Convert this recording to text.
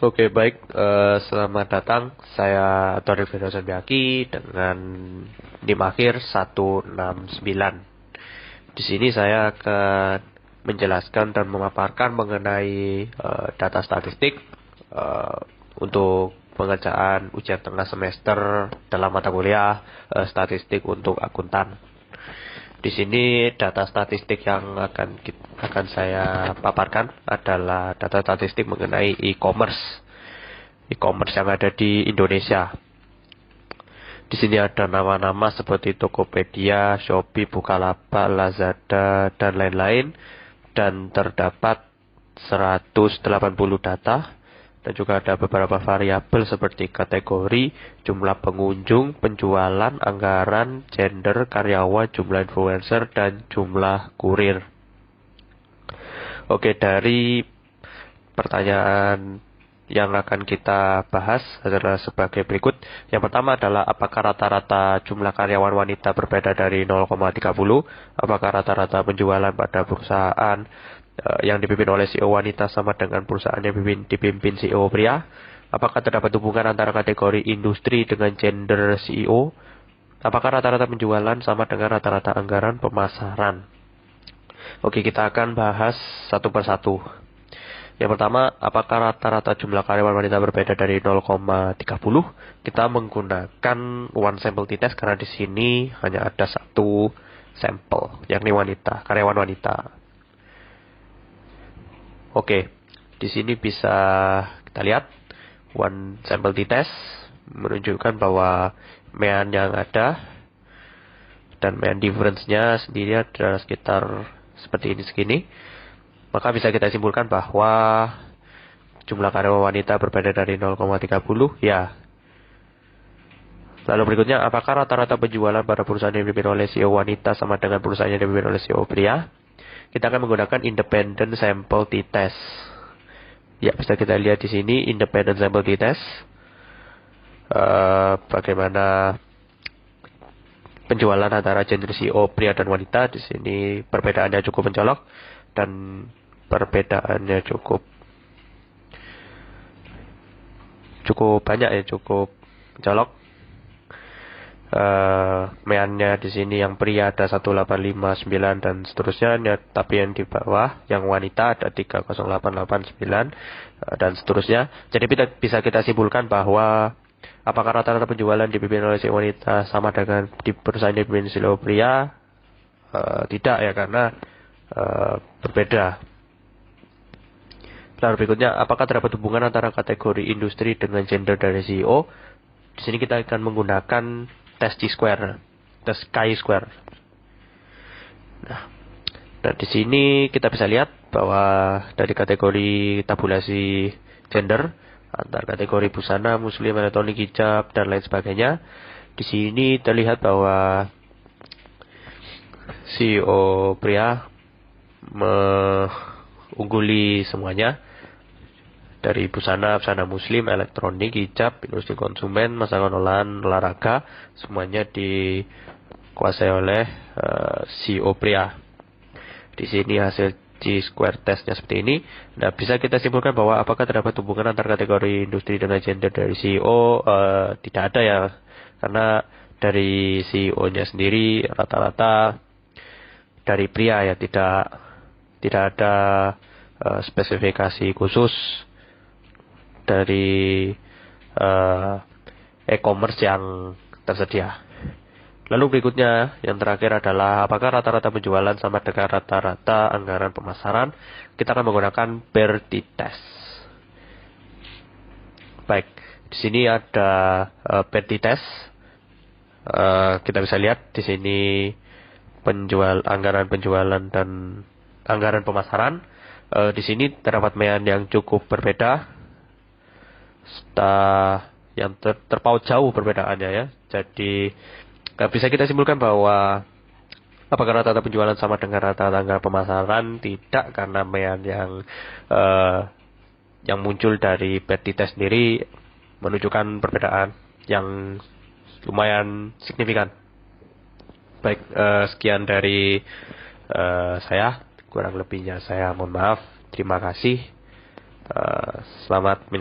Oke, baik. Selamat datang. Saya Tori Firdaus Biaki dengan NIM akhir 169. Di sini saya akan menjelaskan dan memaparkan mengenai data statistik untuk pengerjaan ujian tengah semester dalam mata kuliah statistik untuk akuntan. Di sini data statistik yang akan saya paparkan adalah data statistik mengenai e-commerce yang ada di Indonesia. Di sini ada nama-nama seperti Tokopedia, Shopee, Bukalapak, Lazada, dan lain-lain, dan terdapat 180 data. Dan juga ada beberapa variabel seperti kategori, jumlah pengunjung, penjualan, anggaran, gender, karyawan, jumlah influencer, dan jumlah kurir. Oke, dari pertanyaan yang akan kita bahas adalah sebagai berikut. Yang pertama adalah apakah rata-rata jumlah karyawan wanita berbeda dari 0,30? Apakah rata-rata penjualan pada perusahaan yang dipimpin oleh CEO wanita sama dengan perusahaan yang dipimpin CEO pria? Apakah terdapat hubungan antara kategori industri dengan gender CEO? Apakah rata-rata penjualan sama dengan rata-rata anggaran pemasaran? Oke, kita akan bahas satu persatu. Yang pertama, apakah rata-rata jumlah karyawan wanita berbeda dari 0,30? Kita menggunakan one sample t-test karena di sini hanya ada satu sampel, yakni wanita, karyawan wanita. Oke, di sini bisa kita lihat one sample t-test menunjukkan bahwa mean yang ada dan mean difference-nya sendiri adalah sekitar seperti ini segini. Maka bisa kita simpulkan bahwa jumlah karyawan wanita berbeda dari 0,30 ya. Lalu berikutnya, apakah rata-rata penjualan pada perusahaan yang dipimpin oleh CEO wanita sama dengan perusahaan yang dipimpin oleh CEO pria? Kita akan menggunakan independent sample t-test. Ya, bisa kita lihat di sini independent sample t-test. Bagaimana penjualan antara gender CEO pria dan wanita. Di sini perbedaannya cukup mencolok dan perbedaannya cukup banyak ya, cukup mencolok. Meannya di sini yang pria ada 1859 dan seterusnya, tapi yang di bawah yang wanita ada 3089 dan seterusnya. Jadi bisa kita simpulkan bahwa apakah rata-rata penjualan dipimpin oleh si wanita sama dengan di perusahaan dipimpin si pria? Tidak ya, karena berbeda. Lalu berikutnya, apakah terdapat hubungan antara kategori industri dengan gender dari CEO? Di sini kita akan menggunakan tes chi-square, tes chi-square. Nah, dan di sini kita bisa lihat bahwa dari kategori tabulasi gender antar kategori busana, muslim, elektronik, hijab, dan lain sebagainya, di sini terlihat bahwa CEO pria mengungguli semuanya. Dari busana muslim, elektronik, hijab, industri konsumen, masakan olahan, olahraga, semuanya dikuasai oleh CEO pria. Di sini hasil chi-square testnya seperti ini. Nah, bisa kita simpulkan bahwa apakah terdapat hubungan antar kategori industri dengan gender dari CEO? Tidak ada ya, karena dari CEO-nya sendiri rata-rata dari pria ya, tidak ada spesifikasi khusus dari e-commerce yang tersedia. Lalu berikutnya, yang terakhir adalah apakah rata-rata penjualan sama dengan rata-rata anggaran pemasaran? Kita akan menggunakan PER t-test. Baik, di sini ada PER t-test. Kita bisa lihat di sini anggaran penjualan dan anggaran pemasaran. Di sini terdapat mean yang cukup berbeda. Yang terpaut jauh perbedaannya ya. Jadi bisa kita simpulkan bahwa apakah rata-rata penjualan sama dengan rata-rata anggaran pemasaran? Tidak, karena mean yang muncul dari PER t-test sendiri menunjukkan perbedaan yang lumayan signifikan. Baik, sekian dari saya. Kurang lebihnya saya mohon maaf. Terima kasih. Selamat menyaksikan.